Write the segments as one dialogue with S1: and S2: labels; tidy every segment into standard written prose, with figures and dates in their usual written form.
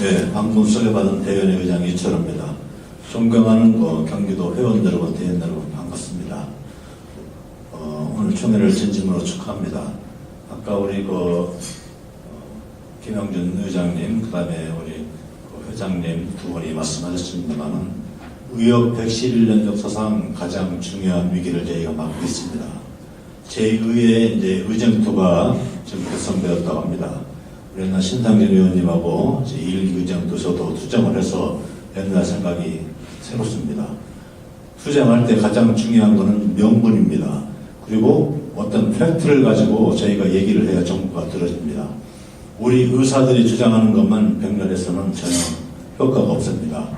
S1: 네, 방금 소개받은 대연의 의장 이철호입니다. 존경하는 경기도 회원 여러분, 대연 여러분 반갑습니다. 오늘 총회를 진심으로 축하합니다. 아까 우리 김영준 의장님, 그 다음에 우리 회장님 두 분이 말씀하셨습니다만은 의협 111년 역사상 가장 중요한 위기를 저희가 맞고 있습니다. 제2의 이제 의정투가 지금 결성되었다고 합니다. 우리 옛날 신상진 의원님하고 제1 의정투 저도 투쟁을 해서 옛날 생각이 새롭습니다. 투쟁할 때 가장 중요한 것은 명분입니다. 그리고 어떤 팩트를 가지고 저희가 얘기를 해야 정부가 들어줍니다. 우리 의사들이 주장하는 것만 병렬해서는 전혀 효과가 없습니다.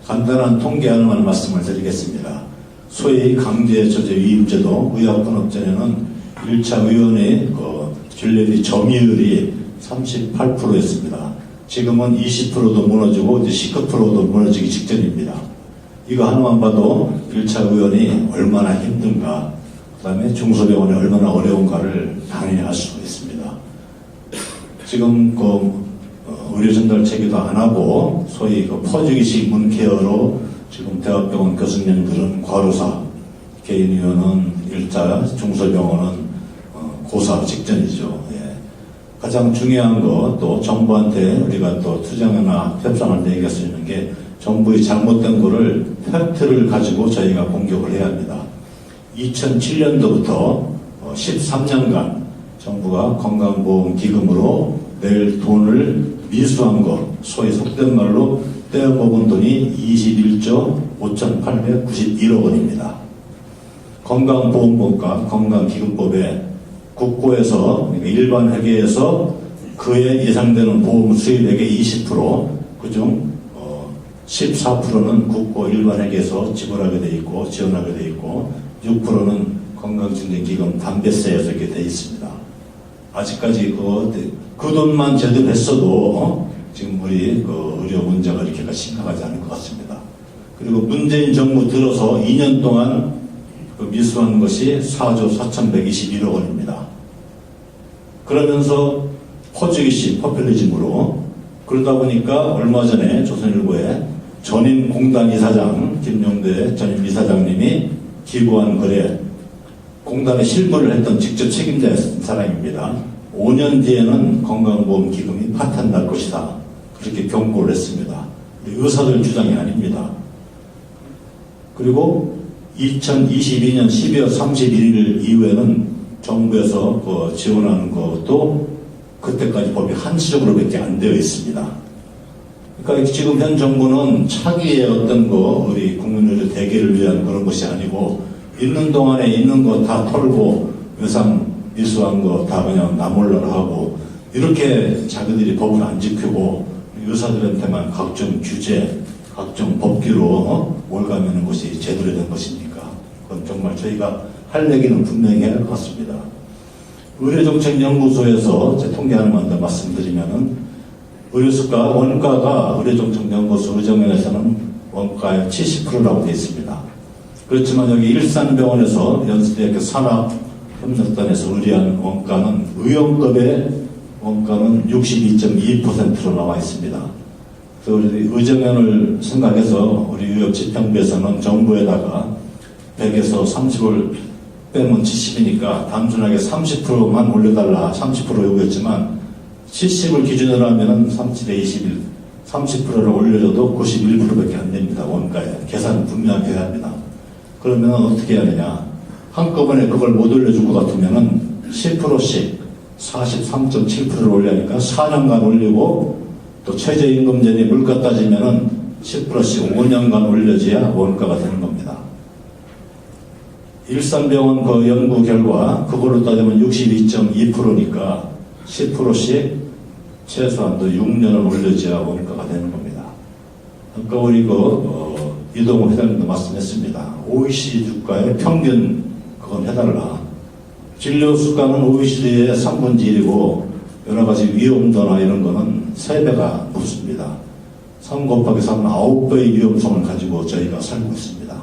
S1: 간단한 통계 하나만 말씀을 드리겠습니다. 소위 강제조제 위임제도 의약분업전에는 1차 의원의 진료비 점유율이 38%였습니다. 지금은 20%도 무너지고 이제 19%도 무너지기 직전입니다. 이거 하나만 봐도 1차 의원이 얼마나 힘든가, 그 다음에 중소병원이 얼마나 어려운가를 당연히 알 수가 있습니다. 지금 의료 전달 체계도 안 하고 소위 퍼주기식 문케어로 지금 대학병원 교수님들은 과로사, 개인의원은 1차, 중소병원은 고사 직전이죠. 예. 가장 중요한 거, 또 정부한테 우리가 또 투쟁이나 협상할 때 얘기할 수 있는 게 정부의 잘못된 거를 팩트를 가지고 저희가 공격을 해야 합니다. 2007년도부터 13년간 정부가 건강보험기금으로 낼 돈을 미수한 것, 소위 속된 말로 떼어먹은 돈이 21조 5,891억 원입니다. 건강보험법과 건강기금법에 국고에서 일반 회계에서 그에 예상되는 보험 수입액의 20%, 그중 14%는 국고 일반 회계에서 지불하게 돼 있고 지원하게 돼 있고 6%는 건강증진기금 담배세에서 이렇게 돼 있습니다. 아직까지 그 돈만 제대했어도 지금 우리 의료 문제가 이렇게까지 심각하지 않을 것 같습니다. 그리고 문재인 정부 들어서 2년 동안 미수한 것이 4조 4,121억 원입니다. 그러면서 퍼주기식 포퓰리즘으로 그러다 보니까 얼마 전에 조선일보에 전임 공단 이사장 김용대 전임 이사장님이 기고한 글에 공단에 실무를 했던 직접 책임자였던 사람입니다. 5년 뒤에는 건강보험기금이 파탄날 것이다. 그렇게 경고를 했습니다. 의사들 주장이 아닙니다. 그리고 2022년 12월 31일 이후에는 정부에서 지원하는 것도 그때까지 법이 한시적으로밖에 안 되어 있습니다. 그러니까 지금 현 정부는 차기의 어떤 우리 국민들의 대계를 위한 그런 것이 아니고 있는 동안에 있는 거 다 털고 외상 미수한 거 다 그냥 나몰라라 하고 이렇게 자기들이 법을 안 지키고 의사들한테만 각종 규제, 각종 법규로 올가매는 것이 제대로 된 것입니까? 그건 정말 저희가 할 얘기는 분명히 해야 할 것 같습니다. 의료정책연구소에서 제 통계 하나만 더 말씀드리면은 의료수가 원가가 의료정책연구소 의정면에서는 원가의 70%라고 되어 있습니다. 그렇지만 여기 일산병원에서 연세대학교 산업협력단에서 의뢰한 원가는 의원급의 원가는 62.2%로 나와 있습니다. 그래서 우리 의정면을 생각해서 우리 의협지평부에서는 정부에다가 100에서 30을 빼면 70이니까 단순하게 30%만 올려달라 30% 요구했지만 70을 기준으로 하면은 30대 21, 30%를 올려줘도 91%밖에 안 됩니다. 원가에. 계산은 분명하게 해야 합니다. 그러면 어떻게 해야 되냐. 한꺼번에 그걸 못 올려줄 것 같으면은 10%씩 43.7%를 올리니까 4년간 올리고 또 최저임금제니 물가 따지면은 10%씩 5년간 올려줘야 원가가 되는 겁니다. 일산병원 그 연구 결과 그걸로 따지면 62.2%니까 10%씩 최소한도 6년을 올려줘야 원가가 되는 겁니다. 아까 우리 이동호 회장님도 말씀했습니다. OECD 주가의 평균 그건 해달라. 진료 수가는 OECD의 3분의 1이고 여러 가지 위험도나 이런 거는 3배가 높습니다. 3 곱하기 3은 9배의 위험성을 가지고 저희가 살고 있습니다.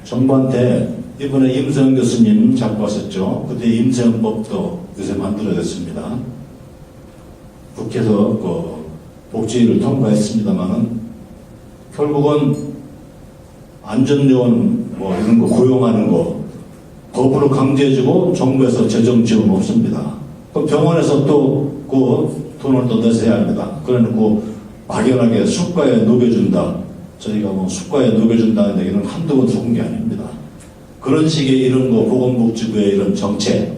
S1: 정부한테 이번에 임세영 교수님 잡고 하셨죠. 그때 임세영법도 요새 만들어졌습니다. 국회에서 복지를 통과했습니다만은 결국은 안전요원 뭐 이런 거 고용하는 거 법으로 강제해주고 정부에서 재정 지원 없습니다. 그럼 병원에서 또 그 돈을 더 내세야 합니다. 그래놓고 막연하게 수가에 녹여준다. 저희가 뭐 수가에 녹여준다는 얘기는 한두 번 속은 게 아닙니다. 그런 식의 이런 거 보건복지부의 이런 정책,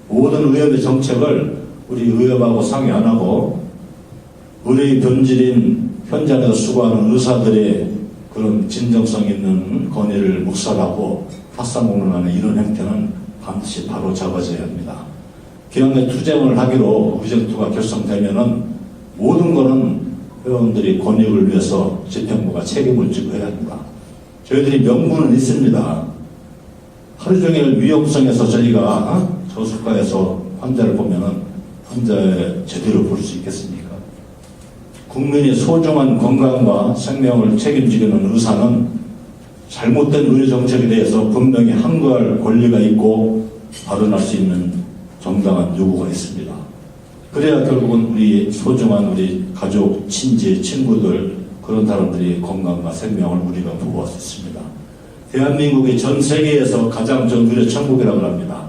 S1: 모든 의협의 정책을 우리 의협하고 상의 안 하고 의료의 변질인 현장에서 수고하는 의사들의 그런 진정성 있는 건의를 묵살하고 핫사공론하는 이런 행태는 반드시 바로 잡아져야 합니다. 기왕에 투쟁을 하기로 의정투가 결성되면은 모든 거는 회원들이 권익을 위해서 집행부가 책임을 지고 해야 합니다. 저희들이 명분은 있습니다. 하루 종일 위험성에서 저희가 저수가에서 환자를 보면은 환자의 제대로 볼 수 있겠습니까? 국민의 소중한 건강과 생명을 책임지려는 의사는 잘못된 의료 정책에 대해서 분명히 항거할 권리가 있고 발언할 수 있는 정당한 요구가 있습니다. 그래야 결국은 우리 소중한 우리 가족, 친지, 친구들 그런 사람들이 건강과 생명을 우리가 보호할 수 있습니다. 대한민국이 전 세계에서 가장 전 의료 천국이라고 합니다.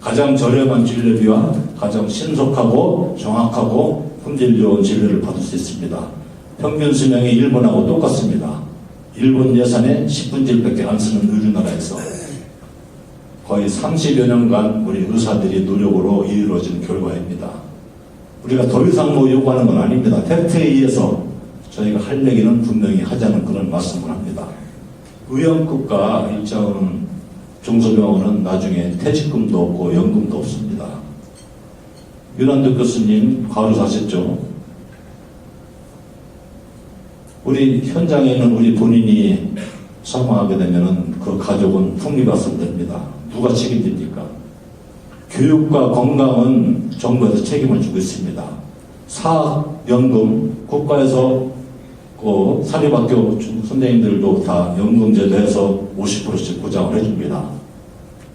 S1: 가장 저렴한 진료비와 가장 신속하고 정확하고 품질 좋은 진료를 받을 수 있습니다. 평균 수명이 일본하고 똑같습니다. 일본 예산에 10분질밖에 안 쓰는 우리나라에서 거의 30여 년간 우리 의사들이 노력으로 이루어진 결과입니다. 우리가 더 이상 뭐 요구하는 건 아닙니다. 팩트에 의해서 저희가 할 얘기는 분명히 하자는 그런 말씀을 합니다. 의원급과 일자원 중소병원은 나중에 퇴직금도 없고 연금도 없습니다. 윤한득 교수님 과로 사셨죠? 우리 현장에는 우리 본인이 사망하게 되면은 그 가족은 풍리받으면 됩니다. 누가 책임집니까? 교육과 건강은 정부에서 책임을 지고 있습니다. 사학연금 국가에서 그 사립학교 선생님들도 다 연금제도해서 50%씩 보장을 해줍니다.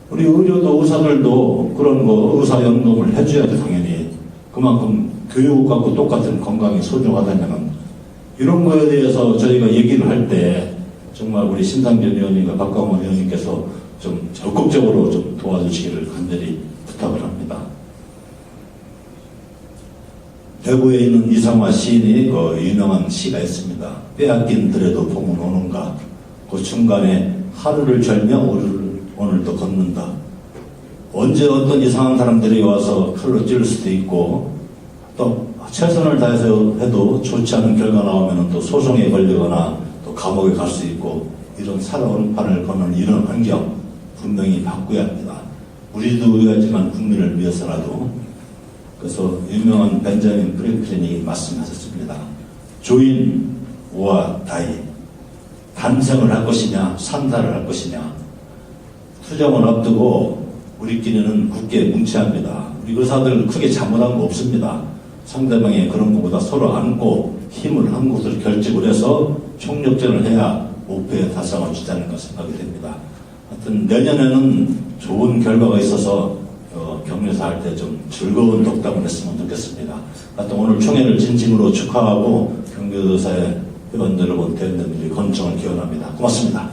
S1: 우리 의료도 의사들도 그런 거 의사연금을 해줘야죠. 당연히 그만큼 교육하고 똑같은 건강이 소중하다면 이런 거에 대해서 저희가 얘기를 할 때 정말 우리 신상균 의원님과 박광원 의원님께서 좀 적극적으로 좀 도와주시기를 간절히 부탁을 합니다. 대구에 있는 이상화 시인이 그 유명한 시가 있습니다. 빼앗긴 들에도 봄은 오는가. 그 중간에 하루를 절며 오늘도 걷는다. 언제 어떤 이상한 사람들이 와서 칼로 찌를 수도 있고 또 최선을 다해서 해도 좋지 않은 결과 나오면 또 소송에 걸리거나 또 감옥에 갈 수 있고 이런 살아오는 판을 거는 이런 환경 분명히 바꿔야 합니다. 우리도 의하지만 국민을 위해서라도. 그래서 유명한 벤자민 프랭클린이 말씀하셨습니다. 조인 오아 다이 탄생을 할 것이냐 산다를 할 것이냐 투정을 앞두고 우리끼리는 굳게 뭉쳐야 합니다. 우리 의사들 크게 잘못한 거 없습니다. 상대방의 그런 것보다 서로 안고 힘을 한 곳을 결집을 해서 총력전을 해야 목표에 달성을 주자는 것 생각이 됩니다. 하여튼 내년에는 좋은 결과가 있어서 격려사 할 때 좀 즐거운 덕담을 했으면 좋겠습니다. 하여튼 오늘 총회를 진심으로 축하하고 경기도사의 회원들 여러분 대원들이 건청을 기원합니다. 고맙습니다.